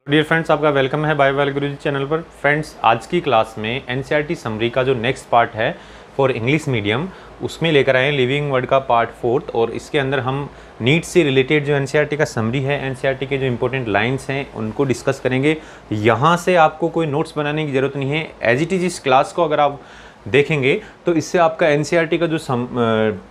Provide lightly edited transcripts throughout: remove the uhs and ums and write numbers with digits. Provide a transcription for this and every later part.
Dear friends, आपका welcome है biology गुरुजी channel पर। फ्रेंड्स, आज की क्लास में एनसीईआरटी समरी का जो नेक्स्ट पार्ट है फॉर इंग्लिश मीडियम, उसमें लेकर आए लिविंग वर्ड का पार्ट 4 और इसके अंदर हम नीट से रिलेटेड जो एनसीईआरटी का समरी है, एनसीईआरटी के जो इंपॉर्टेंट लाइंस हैं उनको डिस्कस करेंगे। यहाँ से आपको कोई नोट्स बनाने की ज़रूरत नहीं है। एज इट इज़ इस क्लास को अगर आप देखेंगे तो इससे आपका एनसीईआरटी का जो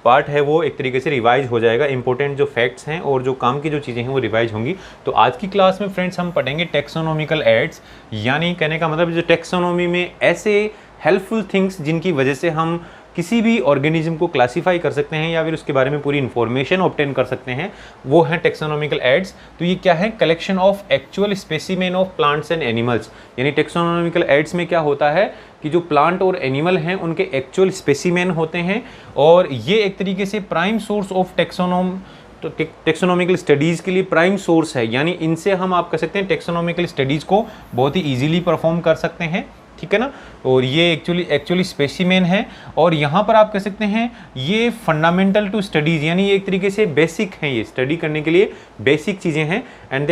पार्ट है वो एक तरीके से रिवाइज हो जाएगा। इंपॉर्टेंट जो फैक्ट्स हैं और जो काम की जो चीज़ें हैं वो रिवाइज होंगी। तो आज की क्लास में फ्रेंड्स हम पढ़ेंगे टेक्सोनॉमिकल एड्स, यानी कहने का मतलब जो टेक्सोनॉमी में ऐसे हेल्पफुल थिंग्स जिनकी वजह से हम किसी भी ऑर्गेनिज्म को क्लासीफाई कर सकते हैं या फिर उसके बारे में पूरी इन्फॉर्मेशन ऑब्टेन कर सकते हैं, वो है टेक्सोनॉमिकल एड्स। तो ये क्या है? Collection of actual specimen of plants and animals. यानी टेक्सोनॉमिकल एड्स में क्या होता है कि जो प्लांट और एनिमल हैं उनके एक्चुअल स्पेसिमेन होते हैं और ये एक तरीके से prime source of taxonomical studies के लिए प्राइम सोर्स है। यानी इनसे हम आप कह सकते हैं टेक्सोनॉमिकल स्टडीज़ को बहुत ही ईजिली परफॉर्म कर सकते हैं, ठीक है ना। और ये एक्चुअली स्पेसिमेन है और यहाँ पर आप कह सकते हैं ये फंडामेंटल टू स्टडीज़, यानी ये एक तरीके से बेसिक हैं, ये स्टडी करने के लिए बेसिक चीज़ें हैं। And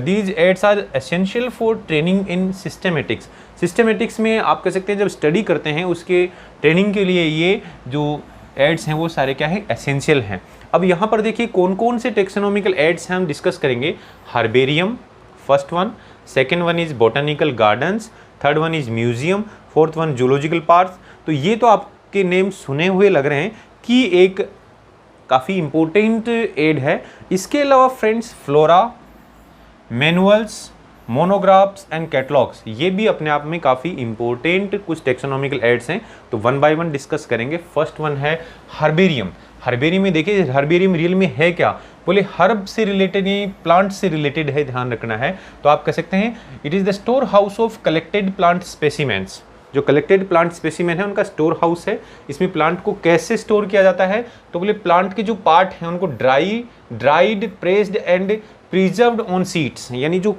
these aids are essential for training in systematics. Systematics में आप कह सकते हैं जब स्टडी करते हैं उसके ट्रेनिंग के लिए ये जो एड्स हैं वो सारे क्या है? एसेंशियल हैं। अब यहाँ पर देखिए कौन कौन से टेक्सोनॉमिकल एड्स हैं हम डिस्कस करेंगे। Herbarium first one, second one is botanical gardens, third one is museum, fourth one zoological park. तो ये तो आपके नेम सुने हुए लग रहे हैं कि एक काफ़ी इंपॉर्टेंट एड है। इसके अलावा friends flora, manuals, monographs and catalogues, ये भी अपने आप में काफ़ी इंपॉर्टेंट कुछ टेक्सोनॉमिकल एड्स हैं। तो वन बाय वन डिस्कस करेंगे। फर्स्ट वन है हर्बेरियम। हर्बेरियम में देखिए हर्बेरियम रियल में है क्या? बोले हर्ब से रिलेटेड ही प्लांट से रिलेटेड है, ध्यान रखना है। तो आप कह सकते हैं it is the store house of collected plant specimens. जो कलेक्टेड प्लांट स्पेसिमेन है उनका स्टोर हाउस है। इसमें प्लांट को कैसे स्टोर किया जाता है? तो बोले प्लांट के जो पार्ट हैं उनको dried, pressed and preserved on seats, यानी जो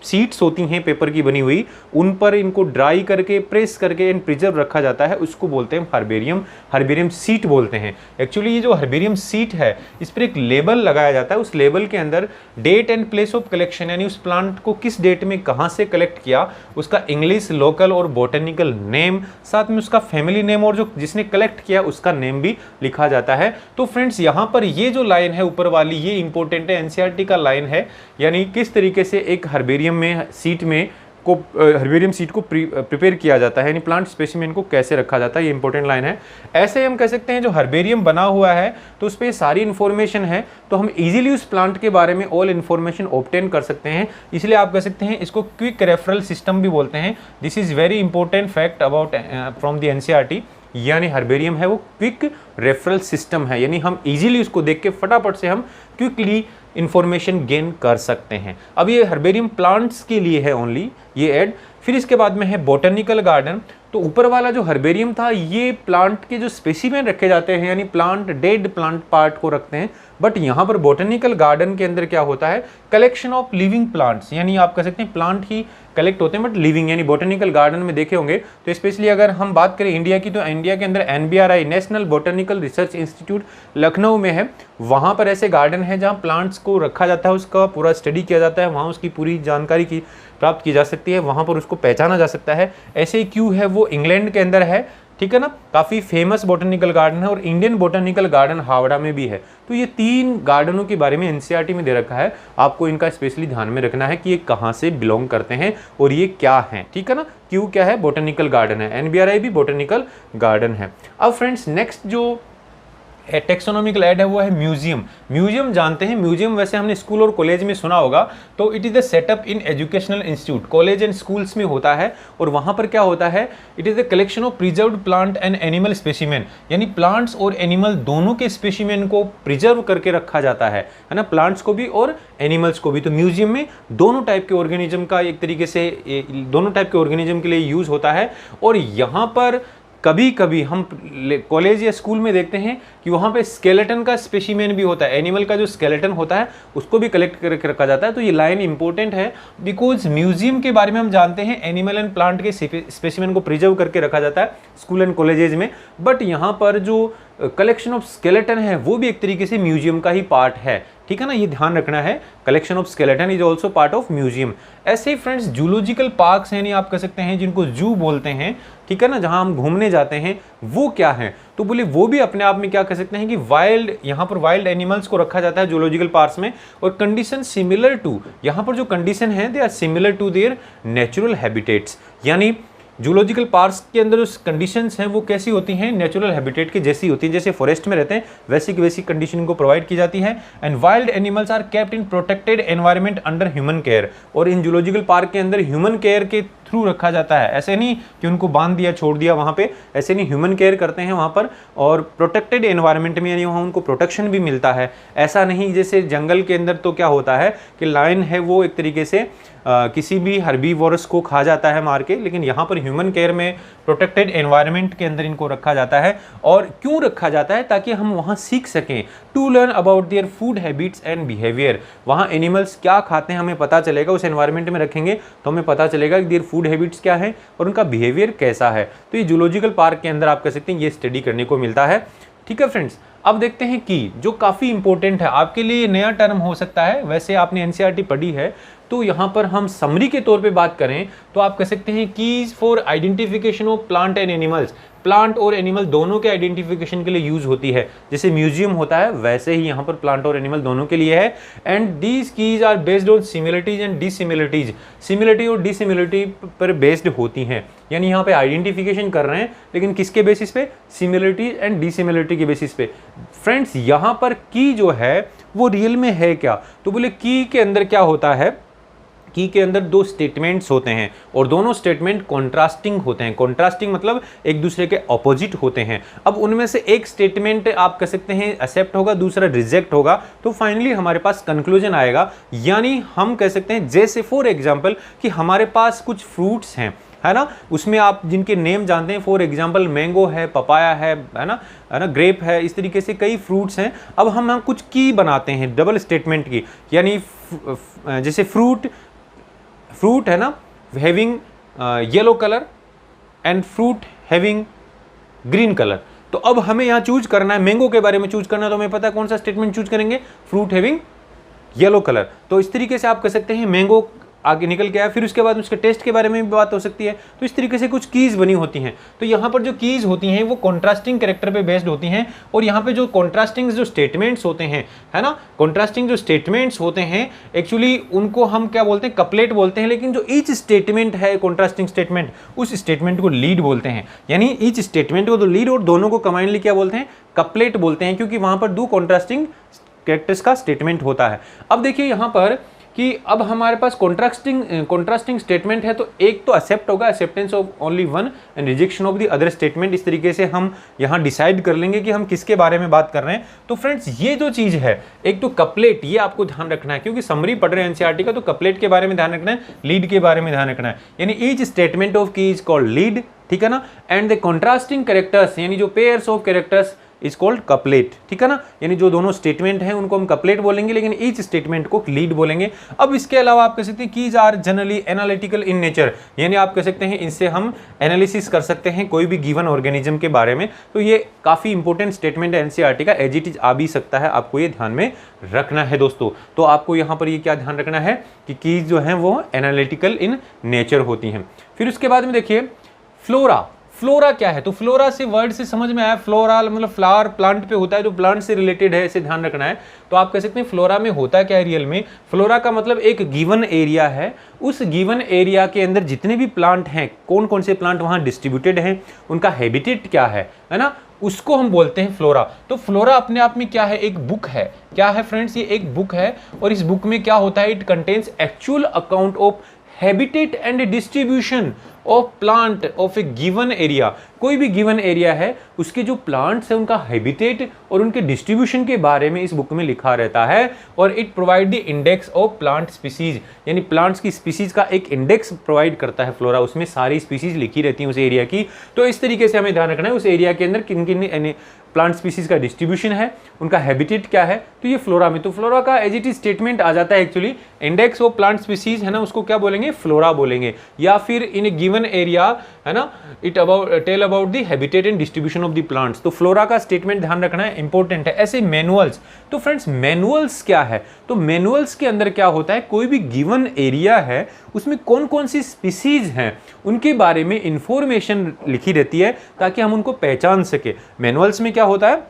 सीट्स होती हैं पेपर की बनी हुई, उन पर इनको ड्राई करके, प्रेस करके एंड प्रिजर्व रखा जाता है, उसको बोलते हैं हर्बेरियम। हर्बेरियम सीट बोलते हैं। एक्चुअली ये जो हर्बेरियम सीट है इस पर एक लेबल लगाया जाता है। उस लेबल के अंदर date and place of collection, यानी उस प्लांट को किस डेट में कहाँ से कलेक्ट किया, उसका इंग्लिश, लोकल और बोटेनिकल नेम, साथ में उसका फैमिली नेम और जो जिसने कलेक्ट किया उसका नेम भी लिखा जाता है। तो फ्रेंड्स यहाँ पर ये जो लाइन है ऊपर वाली, ये इंपॉर्टेंट है, एनसीईआरटी का लाइन है। यानी किस तरीके से एक हर्बेरियम हर्बेरियम सीट को प्रिपेयर किया जाता है, यानी प्लांट स्पेसिमेन को कैसे रखा जाता है, ये इंपॉर्टेंट लाइन है। ऐसे हम कह सकते हैं जो हर्बेरियम बना हुआ है तो उस पर सारी इन्फॉर्मेशन है, तो हम इजीली उस प्लांट के बारे में ऑल इन्फॉर्मेशन ऑब्टेन कर सकते हैं। इसलिए आप कह सकते हैं इसको क्विक रेफरल सिस्टम भी बोलते हैं। This is very important fact about from the NCERT. यानी हर्बेरियम है वो क्विक रेफरल सिस्टम है, यानी हम इजीली उसको देख के फटाफट से हम क्विकली इंफॉर्मेशन गेन कर सकते हैं। अब ये हर्बेरियम प्लांट्स के लिए है ओनली ये ऐड। फिर इसके बाद में है बोटेनिकल गार्डन। तो ऊपर वाला जो हर्बेरियम था ये प्लांट के जो स्पेसिमेन रखे जाते हैं, यानी प्लांट डेड प्लांट पार्ट को रखते हैं। बट यहाँ पर बोटेनिकल गार्डन के अंदर क्या होता है? कलेक्शन ऑफ लिविंग प्लांट्स, यानी आप कह सकते हैं प्लांट ही कलेक्ट होते हैं बट लिविंग, यानी बोटेनिकल गार्डन में देखे होंगे। तो स्पेशली अगर हम बात करें इंडिया की, तो इंडिया के अंदर NBRI national botanical research institute Lucknow में है। वहाँ पर ऐसे गार्डन है जहाँ प्लांट्स को रखा जाता है, उसका पूरा स्टडी किया जाता है, वहाँ उसकी पूरी जानकारी की प्राप्त की जा सकती है, वहाँ पर उसको पहचाना जा सकता है। ऐसे क्यों है वो इंग्लैंड के अंदर है, ठीक है ना। काफ़ी फेमस बोटेनिकल गार्डन है और इंडियन बोटेनिकल गार्डन हावड़ा में भी है। तो ये 3 गार्डनों के बारे में एनसीईआरटी में दे रखा है। आपको इनका स्पेशली ध्यान में रखना है कि ये कहाँ से बिलोंग करते हैं और ये क्या हैं, ठीक है ना। क्यों क्या है? बोटेनिकल गार्डन है। NBRI भी बोटेनिकल गार्डन है। अब फ्रेंड्स नेक्स्ट जो टेक्सोनॉमिकल ऐड है वो है म्यूजियम। म्यूजियम जानते हैं, म्यूजियम वैसे हमने स्कूल और कॉलेज में सुना होगा। तो it is the setup in educational institute, college and schools में होता है। और वहाँ पर क्या होता है? It is the collection of preserved plant and animal specimen, यानी प्लांट्स और एनिमल दोनों के स्पेसिमेन को प्रिजर्व करके रखा जाता है ना, प्लांट्स को भी और एनिमल्स को भी। तो म्यूजियम में दोनों टाइप के ऑर्गेनिज्म का एक तरीके से दोनों टाइप के ऑर्गेनिज्म के लिए यूज़ होता है। और यहाँ पर कभी कभी हम कॉलेज या स्कूल में देखते हैं कि वहाँ पे स्केलेटन का स्पेसिमेन भी होता है, एनिमल का जो स्केलेटन होता है उसको भी कलेक्ट करके रखा जाता है। तो ये लाइन इंपॉर्टेंट है बिकॉज म्यूजियम के बारे में हम जानते हैं एनिमल एंड प्लांट के स्पेसिमेन को प्रिजर्व करके रखा जाता है स्कूल एंड कॉलेजेज में, बट यहाँ पर जो कलेक्शन ऑफ स्केलेटन है वो भी एक तरीके से म्यूजियम का ही पार्ट है। ठीक है ना, ये ध्यान रखना है। Collection of skeleton is also part of museum. ऐसे ही फ्रेंड्स जूलॉजिकल पार्क्स हैं, आप कह सकते हैं जिनको जू बोलते हैं, ठीक है ना, जहां हम घूमने जाते हैं, वो क्या है, तो बोले वो भी अपने आप में क्या कह सकते हैं कि वाइल्ड, यहाँ पर वाइल्ड एनिमल्स को रखा जाता है जूलॉजिकल पार्क्स में, और कंडीशन सिमिलर टू, यहाँ पर जो कंडीशन है they are similar to their natural habitats. यानी जूलॉजिकल पार्क्स के अंदर जो कंडीशंस हैं वो कैसी होती हैं, नेचुरल हैबिटेट की जैसी होती हैं, जैसे फॉरेस्ट में रहते हैं वैसी की वैसी कंडीशन को प्रोवाइड की जाती है। And wild animals are kept in protected environment under human care, और इन जूलॉजिकल पार्क के अंदर ह्यूमन केयर के थ्रू रखा जाता है। ऐसे नहीं कि उनको बांध दिया छोड़ दिया वहाँ पे, ऐसे नहीं, ह्यूमन केयर करते हैं वहाँ पर, और प्रोटेक्टेड एनवायरनमेंट में यानी वहाँ उनको प्रोटेक्शन भी मिलता है। ऐसा नहीं जैसे जंगल के अंदर तो क्या होता है कि लायन है वो एक तरीके से किसी भी हर्बीवोरस को खा जाता है मार के, लेकिन यहाँ पर ह्यूमन केयर में प्रोटेक्टेड एनवायरनमेंट के अंदर इनको रखा जाता है। और क्यों रखा जाता है, ताकि हम वहाँ सीख सकें, to learn about their food habits and behaviour. वहाँ एनिमल्स क्या खाते हैं हमें पता चलेगा, उस एनवायरनमेंट में रखेंगे तो हमें पता चलेगा कि देयर फूड हैबिट्स क्या है और उनका बिहेवियर कैसा है। तो ये जूलॉजिकल पार्क के अंदर आप कह सकते हैं ये स्टडी करने को मिलता है। ठीक है फ्रेंड्स, अब देखते हैं की, जो काफ़ी इंपॉर्टेंट है आपके लिए, नया टर्म हो सकता है, वैसे आपने एनसीईआरटी पढ़ी है, तो यहाँ पर हम समरी के तौर पे बात करें तो आप कह सकते हैं keys for identification of plant and animals. Plant और एनिमल दोनों के आइडेंटिफिकेशन के लिए यूज होती है, जैसे म्यूजियम होता है वैसे ही यहाँ पर प्लांट और एनिमल दोनों के लिए है। And these keys are based on similarities and dissimilarities, similarity और डिसिमिलरिटी पर बेस्ड होती हैं। यानी यहाँ पे आइडेंटिफिकेशन कर रहे हैं लेकिन किसके बेसिस पे, सिमिलरिटी एंड डिसिमिलरिटी के बेसिस पे। फ्रेंड्स यहाँ पर की जो है वो रियल में है क्या, तो बोले की के अंदर क्या होता है, की के अंदर दो स्टेटमेंट्स होते हैं और दोनों स्टेटमेंट कॉन्ट्रास्टिंग होते हैं। कॉन्ट्रास्टिंग मतलब एक दूसरे के ऑपोजिट होते हैं। अब उनमें से एक स्टेटमेंट आप कह सकते हैं एक्सेप्ट होगा, दूसरा रिजेक्ट होगा, तो फाइनली हमारे पास कंक्लूजन आएगा। यानी हम कह सकते हैं, जैसे फॉर एग्जांपल कि हमारे पास कुछ फ्रूट्स हैं, है ना, उसमें आप जिनके नेम जानते हैं, फॉर एग्जांपल मैंगो है, पपाया है ना, ग्रेप है, इस तरीके से कई फ्रूट्स हैं। अब हम कुछ की बनाते हैं डबल स्टेटमेंट की, यानी जैसे फ्रूट है ना, having yellow colour and fruit having green colour. तो अब हमें यहाँ चूज करना है, मैंगो के बारे में चूज करना है, तो हमें पता है कौन सा स्टेटमेंट चूज करेंगे, फ्रूट हैविंग येलो कलर। तो इस तरीके से आप कह सकते हैं मैंगो आगे निकल के आया, फिर उसके बाद उसके टेस्ट के बारे में भी बात हो सकती है। तो इस तरीके से कुछ कीज बनी होती हैं। तो यहाँ पर जो कीज होती हैं वो कॉन्ट्रास्टिंग कैरेक्टर पे बेस्ड होती हैं, और यहाँ पे जो कॉन्ट्रास्टिंग जो स्टेटमेंट्स होते हैं, है ना, कॉन्ट्रास्टिंग जो स्टेटमेंट्स होते हैं एक्चुअली उनको हम क्या बोलते हैं, कपलेट बोलते हैं। लेकिन जो ईच स्टेटमेंट है कॉन्ट्रास्टिंग स्टेटमेंट, उस स्टेटमेंट को लीड बोलते हैं। यानी ईच स्टेटमेंट को तो लीड और दोनों को कंबाइनली क्या बोलते हैं, कपलेट बोलते हैं, क्योंकि वहां पर दो कॉन्ट्रास्टिंग कैरेक्टर्स का स्टेटमेंट होता है। अब देखिए यहाँ पर कि अब हमारे पास कॉन्ट्रास्टिंग स्टेटमेंट है, तो एक तो एक्सेप्ट होगा, acceptance of only one and rejection of the other statement. इस तरीके से हम यहाँ डिसाइड कर लेंगे कि हम किसके बारे में बात कर रहे हैं। तो फ्रेंड्स ये जो चीज है, एक तो कपलेट, ये आपको ध्यान रखना है, क्योंकि समरी पढ़ रहे हैं एनसीईआरटी का, तो कपलेट के बारे में ध्यान रखना है, लीड के बारे में ध्यान रखना है। यानी ईच स्टेटमेंट ऑफ की इज कॉल्ड लीड, ठीक है ना, एंड द कॉन्ट्रास्टिंग कैरेक्टर्स यानी जो pairs of characters is called couplet, ठीक है ना। यानी जो दोनों स्टेटमेंट हैं उनको हम कपलेट बोलेंगे, लेकिन ईच स्टेटमेंट को लीड बोलेंगे। अब इसके अलावा आप कह सकते हैं keys are generally analytical in nature, यानी आप कह सकते हैं इनसे हम एनालिसिस कर सकते हैं कोई भी गिवन ऑर्गेनिज्म के बारे में। तो ये काफी इंपॉर्टेंट स्टेटमेंट है एनसीईआरटी का, एज इट इज आ भी सकता है, आपको ये ध्यान में रखना है दोस्तों। तो आपको यहाँ पर ये क्या ध्यान रखना है कि कीज जो है वो एनालिटिकल इन नेचर होती हैं। फिर उसके बाद में देखिए फ्लोरा। फ्लोरा क्या है, तो फ्लोरा से वर्ड से समझ में आया, फ्लोरा मतलब फ्लावर प्लांट पे होता है, जो प्लांट से रिलेटेड है, इसे ध्यान रखना है। तो आप कह सकते हैं फ्लोरा में होता क्या है रियल में, फ्लोरा का मतलब एक गिवन एरिया है, उस गिवन एरिया के अंदर जितने भी प्लांट हैं, कौन कौन से प्लांट वहां डिस्ट्रीब्यूटेड हैं, उनका हैबिटेट क्या है ना, उसको हम बोलते हैं फ्लोरा। तो फ्लोरा अपने आप में क्या है, एक बुक है। क्या है फ्रेंड्स, ये एक बुक है, और इस बुक में क्या होता है, it contains actual account of habitat and distribution of plant of A given area. कोई भी गिवन एरिया है, उसके जो प्लांट्स है उनका हैबिटेट और उनके डिस्ट्रीब्यूशन के बारे में इस बुक में लिखा रहता है। और it provide the index of plant species, यानी प्लांट्स की स्पीसीज का एक इंडेक्स प्रोवाइड करता है फ्लोरा, उसमें सारी स्पीसीज लिखी रहती हैं उस एरिया की। तो इस तरीके से हमें ध्यान रखना है उस एरिया के अंदर किन किन प्लांट स्पीसीज का डिस्ट्रीब्यूशन है, उनका हैबिटेट क्या है, तो ये फ्लोरा में। तो फ्लोरा का एज इट इज स्टेटमेंट आ जाता है actually, index of plant species है ना, उसको क्या बोलेंगे, फ्लोरा बोलेंगे। या फिर इन ए गिवन एरिया है ना, it about tell about the habitat and distribution of the plants. तो फ्लोरा का स्टेटमेंट ध्यान रखना है, इंपॉर्टेंट है। ऐसे मैनुअल्स, तो फ्रेंड्स मैनुअल्स क्या है, तो मैनुअल्स के अंदर क्या होता है, कोई भी गिवन एरिया है उसमें कौन कौन सी स्पीसीज हैं उनके बारे में इंफॉर्मेशन लिखी रहती है ताकि हम उनको पहचान सके। मैनुअल्स में क्या होता है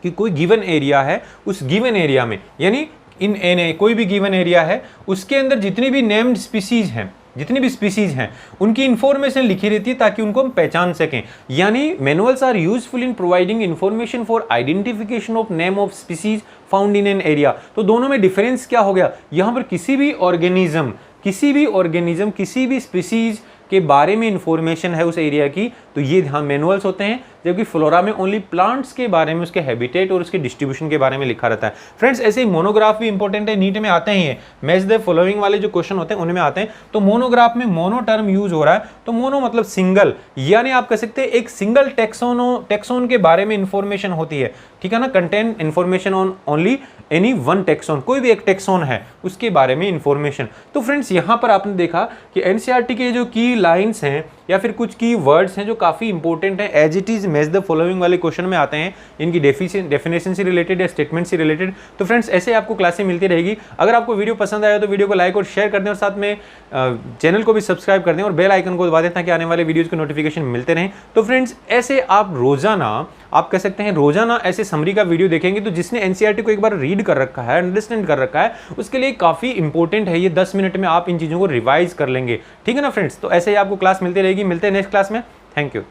कि कोई गिवन एरिया है, उस गिवन एरिया में यानी इन एन कोई भी गिवन एरिया है उसके अंदर जितनी भी नेम्ड स्पीसीज हैं, जितनी भी स्पीसीज हैं उनकी इंफॉर्मेशन लिखी रहती है ताकि उनको हम पहचान सकें। यानी manuals are useful in providing information for identification of name of species found in an area. तो दोनों में डिफरेंस क्या हो गया, यहां पर किसी भी ऑर्गेनिज्म किसी भी स्पीसीज के बारे में इंफॉर्मेशन है उस एरिया की, तो ये ध्यान मैनुअल्स होते हैं, जबकि फ्लोरा में ओनली प्लांट्स के बारे में, उसके हैबिटेट और उसके डिस्ट्रीब्यूशन के बारे में लिखा रहता है। फ्रेंड्स ऐसे ही मोनोग्राफ भी इंपॉर्टेंट है, नीट में आते ही है, मैच द फॉलोइंग वाले जो क्वेश्चन होते हैं उनमें आते हैं। तो मोनोग्राफ में मोनो टर्म यूज हो रहा है, तो मोनो मतलब सिंगल, यानी आप कह सकते हैं एक सिंगल टेक्सोन के बारे में इंफॉर्मेशन होती है, ठीक है ना, contain information on only any one taxon, कोई भी एक टेक्सोन है उसके बारे में इंफॉर्मेशन। तो फ्रेंड्स यहां पर आपने देखा कि एनसीईआरटी के जो की लाइंस हैं या फिर कुछ की वर्ड्स हैं जो काफी इंपॉर्टेंट हैं, as it is match the following वाले क्वेश्चन में आते हैं, इनकी डेफिनेशन से रिलेटेड या स्टेटमेंट से रिलेटेड। तो फ्रेंड्स ऐसे आपको क्लासें मिलती रहेगी। अगर आपको वीडियो पसंद आया तो वीडियो को लाइक और शेयर कर दें और साथ में चैनल को भी सब्सक्राइब कर दें और बेल आइकन को दबा दें ताकि आने वाले वीडियोज के नोटिफिकेशन मिलते रहें। तो फ्रेंड्स ऐसे आप रोजाना, आप कह सकते हैं रोजाना ऐसे समरी का वीडियो देखेंगे तो जिसने एनसीईआरटी को एक बार रीड कर रखा है, अंडरस्टैंड कर रखा है, उसके लिए काफी इंपॉर्टेंट है ये। 10 मिनट में आप इन चीजों को रिवाइज कर लेंगे, ठीक है ना फ्रेंड्स। तो ऐसे ही आपको क्लास मिलती रहेगी, मिलते हैं नेक्स्ट क्लास में। Thank you.